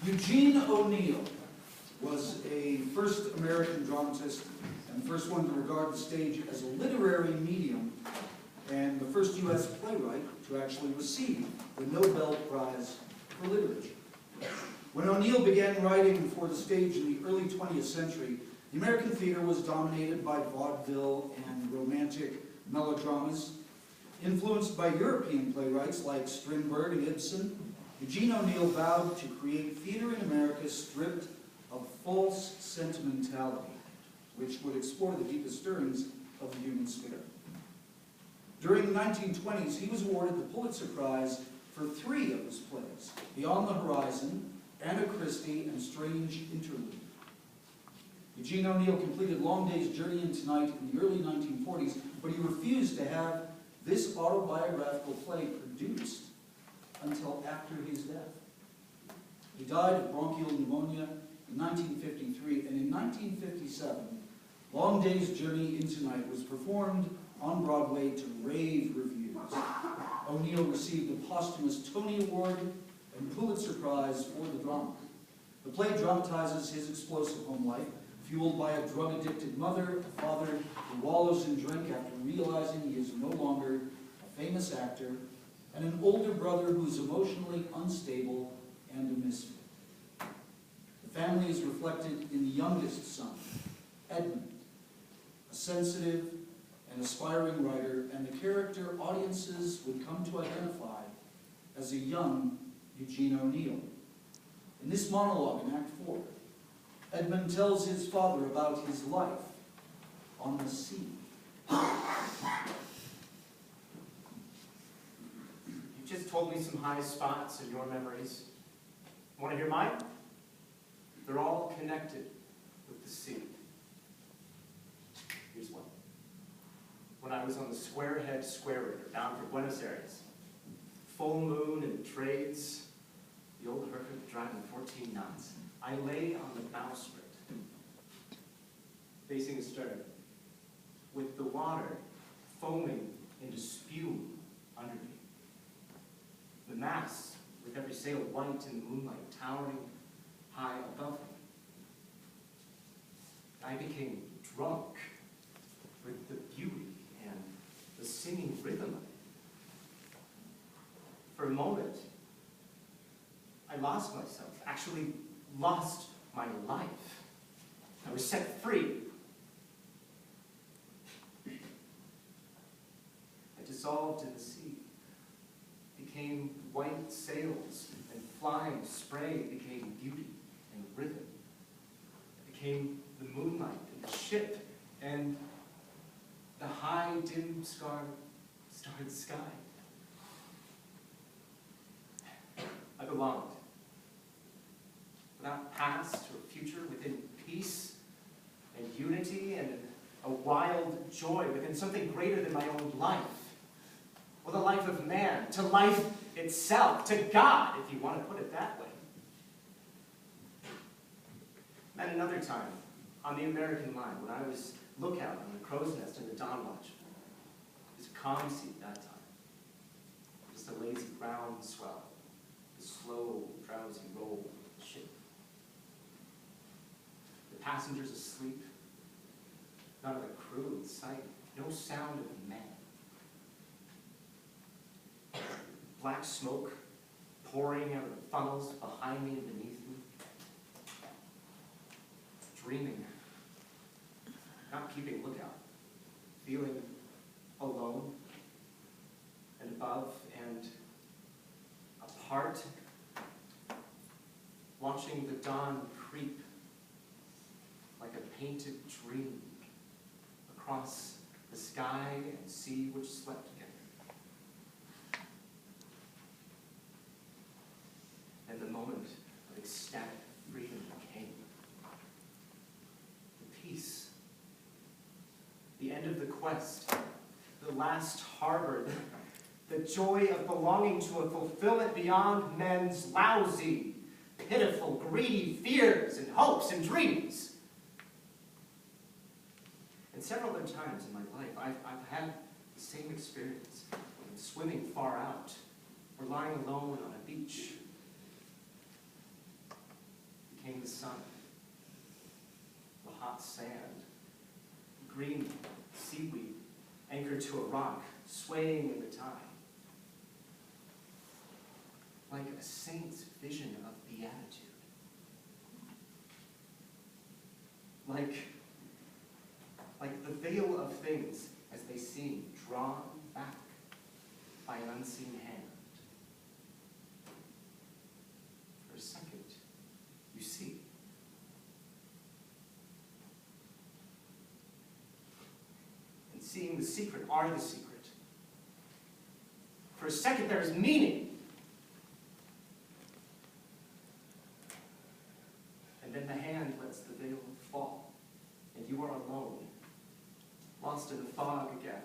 Eugene O'Neill was a first American dramatist and the first one to regard the stage as a literary medium and the first U.S. playwright to actually receive the Nobel Prize for Literature. When O'Neill began writing for the stage in the early 20th century, the American theater was dominated by vaudeville and romantic melodramas. Influenced by European playwrights like Strindberg and Ibsen, Eugene O'Neill vowed to create theater in America stripped of false sentimentality, which would explore the deepest stirrings of the human spirit. During the 1920s, he was awarded the Pulitzer Prize for 3 of his plays, Beyond the Horizon, Anna Christie, and Strange Interlude. Eugene O'Neill completed Long Day's Journey into Night in the early 1940s, but he refused to have this autobiographical play produced until after his death. He died of bronchial pneumonia in 1953, and in 1957, Long Day's Journey into Night was performed on Broadway to rave reviews. O'Neill received a posthumous Tony Award and Pulitzer Prize for the drama. The play dramatizes his explosive home life, fueled by a drug-addicted mother, a father who wallows in drink after realizing he is no longer a famous actor, and an older brother who's emotionally unstable and a misfit. The family is reflected in the youngest son, Edmund, a sensitive and aspiring writer, and the character audiences would come to identify as a young Eugene O'Neill. In this monologue in Act 4, Edmund tells his father about his life on the sea. You just told me some high spots in your memories. Want to hear mine? They're all connected with the sea. Here's one. When I was on the Squarehead Square River, bound for Buenos Aires, full moon and trades, the old hermit driving 14 knots. I lay on the bowsprit, facing astern, with the water foaming into spume under me. The masts, with every sail white in the moonlight, towering high above me. I became drunk with the beauty and the singing rhythm of it. For a moment, I lost myself, actually lost my life. I was set free. I dissolved in the sea, became white sails and flying spray, became beauty and rhythm. It became the moonlight and the ship and the high, dim, starred sky. I belonged. Without past or future, within peace and unity and a wild joy, within something greater than my own life. Or the life of man, to life itself, to God, if you want to put it that way. And another time, on the American line, when I was lookout on the crow's nest in the dawn watch, it was a calm sea at that time. Just a lazy ground swell, the slow, drowsy roll of the ship. The passengers asleep, none of the crew in sight, no sound of man. Black smoke pouring out of the funnels behind me and beneath me. Dreaming, not keeping lookout, feeling alone and above and apart, watching the dawn creep like a painted dream across the sky and sea which slept together. And the moment of ecstatic freedom came. The peace, the end of the quest, the last harbor, the joy of belonging to a fulfillment beyond men's lousy, pitiful, greedy fears and hopes and dreams. And several other times in my life, I've had the same experience, swimming far out or lying alone on a beach. sand, green seaweed anchored to a rock, swaying in the tide. Like a saint's vision of beatitude. Like the veil of things as they seem drawn back by an unseen hand. For a second, you see. And seeing the secret are the secret. For a second, there is meaning. And then the hand lets the veil fall, and you are alone, lost in the fog again.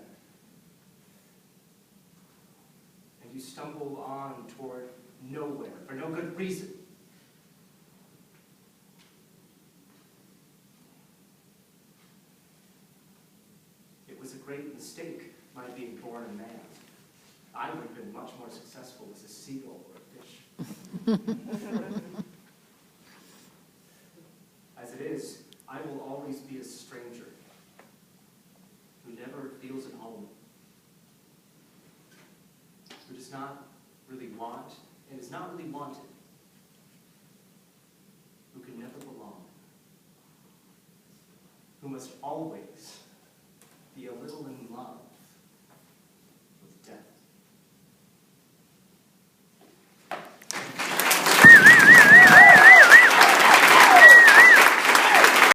And you stumble on toward nowhere for no good reason. It was a great mistake, my being born a man. I would have been much more successful as a seagull or a fish. As it is, I will always be a stranger who never feels at home, who does not really want and is not really wanted, who can never belong, who must always be a little in love